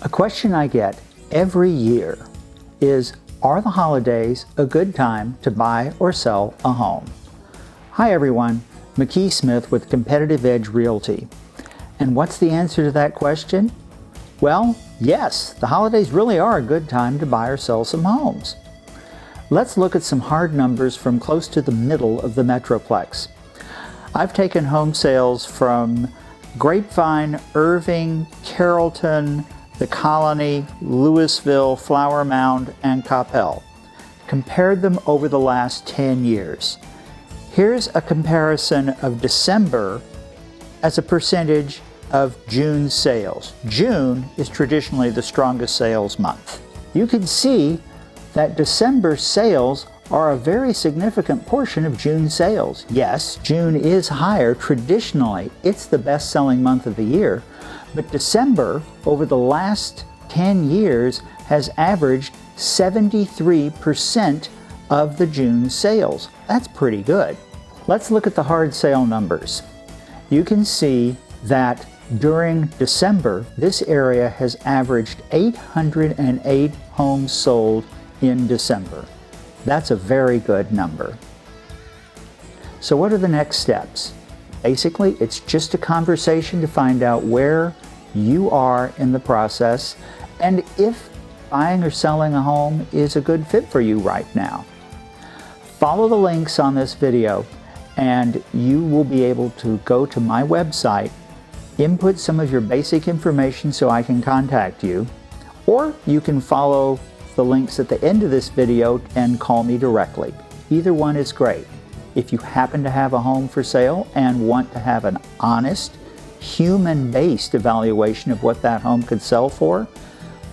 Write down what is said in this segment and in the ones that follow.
A question I get every year is, are the holidays a good time to buy or sell a home? Hi everyone, McKee Smith with Competitive Edge Realty. And what's the answer to that question? Well, yes, the holidays really are a good time to buy or sell some homes. Let's look at some hard numbers from close to the middle of the Metroplex. I've taken home sales from Grapevine, Irving, Carrollton, the Colony, Louisville, Flower Mound, and Coppell. Compared them over the last 10 years. Here's a comparison of December as a percentage of June sales. June is traditionally the strongest sales month. You can see that December sales are a very significant portion of June sales. Yes, June is higher. Traditionally, it's the best-selling month of the year, but December, over the last 10 years, has averaged 73% of the June sales. That's pretty good. Let's look at the hard sale numbers. You can see that during December, this area has averaged 808 homes sold in December. That's a very good number. So what are the next steps? Basically, it's just a conversation to find out where you are in the process and if buying or selling a home is a good fit for you right now. Follow the links on this video and you will be able to go to my website, input some of your basic information so I can contact you, or you can follow the links at the end of this video and call me directly. Either one is great. If you happen to have a home for sale and want to have an honest, human-based evaluation of what that home could sell for,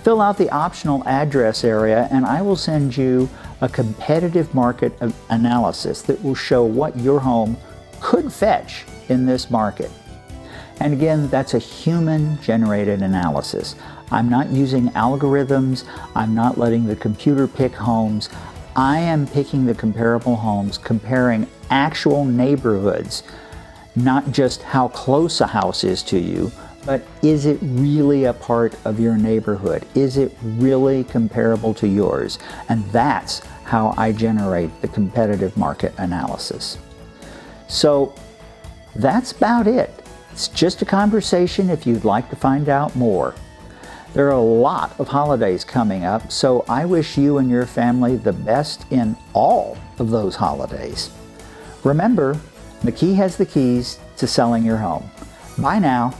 fill out the optional address area and I will send you a competitive market analysis that will show what your home could fetch in this market. And again, that's a human-generated analysis. I'm not using algorithms. I'm not letting the computer pick homes. I am picking the comparable homes, comparing actual neighborhoods, not just how close a house is to you, but is it really a part of your neighborhood? Is it really comparable to yours? And that's how I generate the competitive market analysis. So that's about it. It's just a conversation if you'd like to find out more. There are a lot of holidays coming up, so I wish you and your family the best in all of those holidays. Remember, McKee has the keys to selling your home. Bye now.